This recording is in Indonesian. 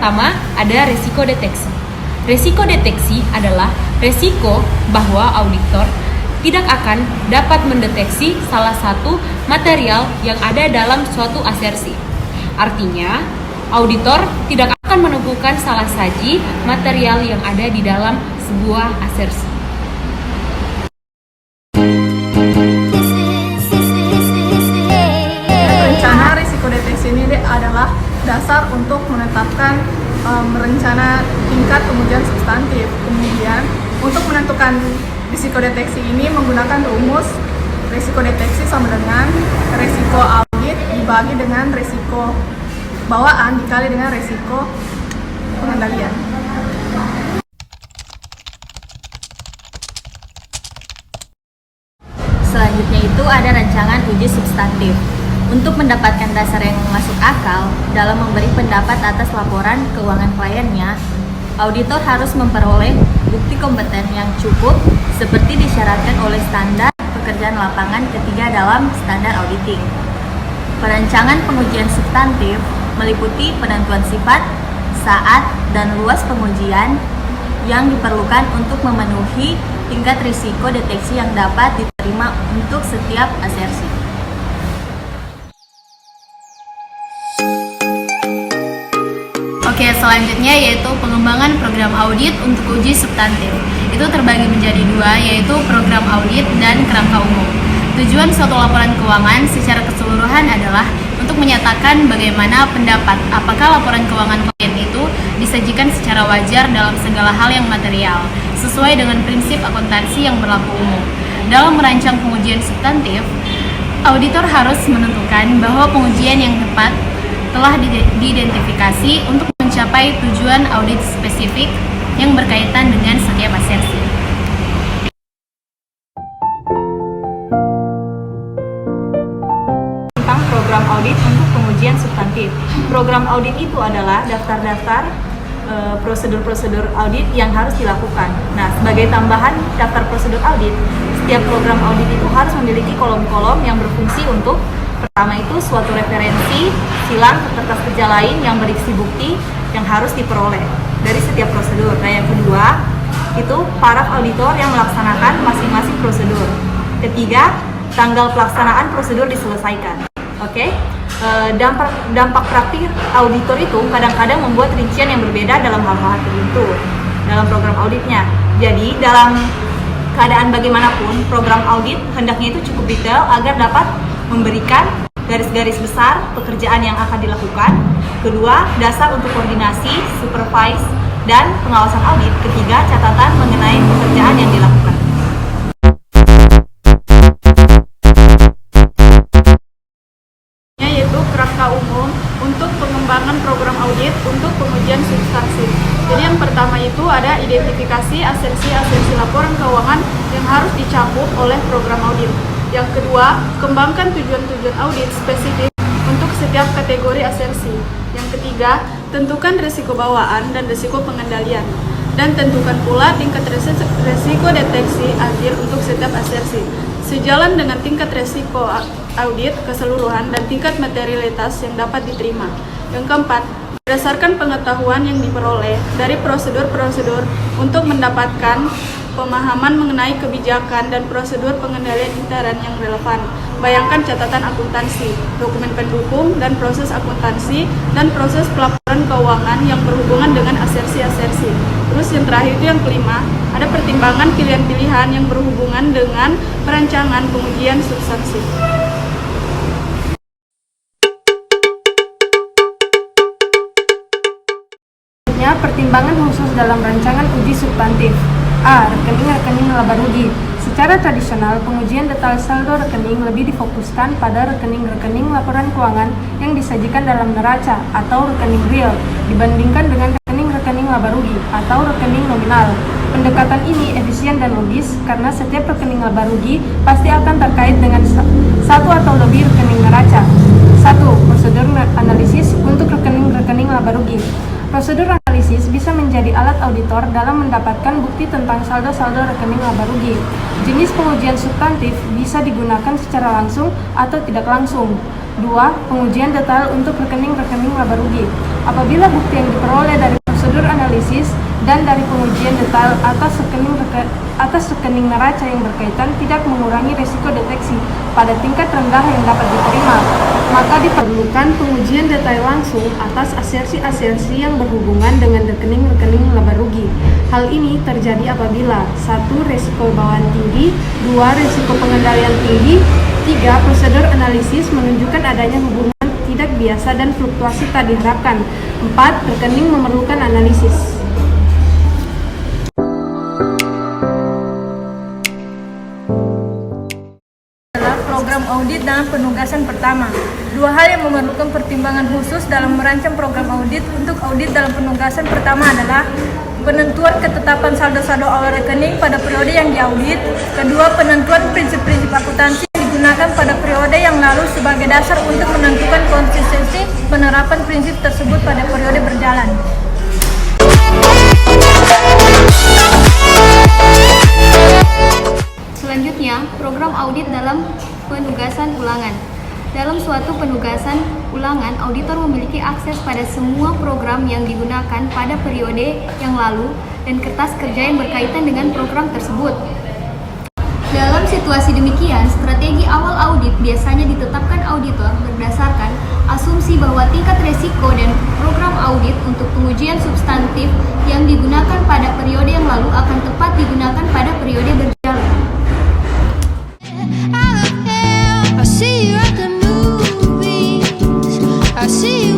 pertama ada resiko deteksi. Resiko deteksi adalah resiko bahwa auditor tidak akan dapat mendeteksi salah satu material yang ada dalam suatu asersi. Artinya, auditor tidak akan menemukan salah saji material yang ada di dalam sebuah asersi. Rencana risiko deteksi ini adalah dasar untuk menetapkan rencana tingkat pengujian substantif. Kemudian, untuk menentukan risiko deteksi ini menggunakan rumus risiko deteksi sama dengan risiko audit dibagi dengan risiko bawaan dikali dengan risiko pengendalian. Selanjutnya itu ada rancangan uji substantif. Untuk mendapatkan dasar yang masuk akal dalam memberi pendapat atas laporan keuangan kliennya, auditor harus memperoleh bukti kompeten yang cukup seperti disyaratkan oleh standar pekerjaan lapangan ketiga dalam standar auditing. Perancangan pengujian substantif meliputi penentuan sifat, saat, dan luas pengujian yang diperlukan untuk memenuhi tingkat risiko deteksi yang dapat diterima untuk setiap asersi. Oke, selanjutnya yaitu pengembangan program audit untuk uji substantif. Itu terbagi menjadi dua, yaitu program audit dan kerangka umum. Tujuan suatu laporan keuangan secara keseluruhan adalah untuk menyatakan bagaimana pendapat apakah laporan keuangan klien itu disajikan secara wajar dalam segala hal yang material, sesuai dengan prinsip akuntansi yang berlaku umum. Dalam merancang pengujian substantif, auditor harus menentukan bahwa pengujian yang tepat telah diidentifikasi untuk mencapai tujuan audit spesifik yang berkaitan dengan setiap asersi. Tentang program audit untuk pengujian substantif. Program audit itu adalah daftar-daftar prosedur-prosedur audit yang harus dilakukan. Nah, sebagai tambahan daftar prosedur audit, setiap program audit itu harus memiliki kolom-kolom yang berfungsi untuk pertama itu suatu referensi, silang, kertas kerja lain yang berisi bukti yang harus diperoleh dari setiap prosedur. Nah, yang kedua itu paraf auditor yang melaksanakan masing-masing prosedur. Ketiga, tanggal pelaksanaan prosedur diselesaikan. Oke. Dampak praktik auditor itu kadang-kadang membuat rincian yang berbeda dalam hal-hal tertentu dalam program auditnya. Jadi, dalam keadaan bagaimanapun, program audit hendaknya itu cukup detail agar dapat memberikan garis-garis besar pekerjaan yang akan dilakukan. Kedua, dasar untuk koordinasi, supervise, dan pengawasan audit. Ketiga, catatan mengenai pekerjaan yang dilakukan. Yaitu kerangka umum untuk pengembangan program audit untuk pengujian substansi. Jadi yang pertama itu ada identifikasi asersi-asersi laporan keuangan yang harus dicakup oleh program audit. Yang kedua, kembangkan tujuan-tujuan audit spesifik untuk setiap kategori asersi. Yang ketiga, tentukan risiko bawaan dan risiko pengendalian. Dan tentukan pula tingkat risiko deteksi akhir untuk setiap asersi. Sejalan dengan tingkat risiko audit keseluruhan dan tingkat materialitas yang dapat diterima. Yang keempat, berdasarkan pengetahuan yang diperoleh dari prosedur-prosedur untuk mendapatkan pemahaman mengenai kebijakan dan prosedur pengendalian intern yang relevan. Bayangkan catatan akuntansi, dokumen pendukung, dan proses akuntansi, dan proses pelaporan keuangan yang berhubungan dengan asersi-asersi. Terus yang terakhir itu yang kelima, ada pertimbangan pilihan-pilihan yang berhubungan dengan perancangan pengujian substansi. Pertimbangan khusus dalam rancangan uji substantif. A. Rekening-rekening laba rugi. Secara tradisional, pengujian detail saldo rekening lebih difokuskan pada rekening-rekening laporan keuangan yang disajikan dalam neraca atau rekening real dibandingkan dengan rekening-rekening laba rugi atau rekening nominal. Pendekatan ini efisien dan logis karena setiap rekening laba rugi pasti akan terkait dengan satu atau lebih rekening neraca. 1. Prosedur analisis untuk rekening-rekening laba rugi. Prosedur analisis bisa menjadi menjadi alat auditor dalam mendapatkan bukti tentang saldo-saldo rekening laba rugi. Jenis pengujian substantif bisa digunakan secara langsung atau tidak langsung. 2. Pengujian detail untuk rekening-rekening laba rugi. Apabila bukti yang diperoleh dari prosedur analisis dan dari pengujian detail atas rekening neraca yang berkaitan tidak mengurangi risiko deteksi pada tingkat rendah yang dapat diterima, maka diperlukan pengujian detail langsung atas asersi-asersi yang berhubungan dengan rekening-rekening laba rugi. Hal ini terjadi apabila 1. Risiko bawaan tinggi, 2. Risiko pengendalian tinggi, 3. Prosedur analisis menunjukkan adanya hubungan tidak biasa dan fluktuasi tak diharapkan, 4. Rekening memerlukan analisis. Program audit dalam penugasan pertama. Dua hal yang memerlukan pertimbangan khusus dalam merancang program audit untuk audit dalam penugasan pertama adalah penentuan ketetapan saldo-saldo awal rekening pada periode yang diaudit. Kedua, penentuan prinsip-prinsip akuntansi yang digunakan pada periode yang lalu sebagai dasar untuk menentukan konsistensi penerapan prinsip tersebut pada periode berjalan. Selanjutnya, program audit dalam penugasan ulangan. Dalam suatu penugasan ulangan, auditor memiliki akses pada semua program yang digunakan pada periode yang lalu dan kertas kerja yang berkaitan dengan program tersebut. Dalam situasi demikian, strategi awal audit biasanya ditetapkan auditor berdasarkan asumsi bahwa tingkat resiko dan program audit untuk pengujian substantif yang digunakan pada periode yang lalu akan tepat digunakan pada periode berjalan. I see you at the movies. I see you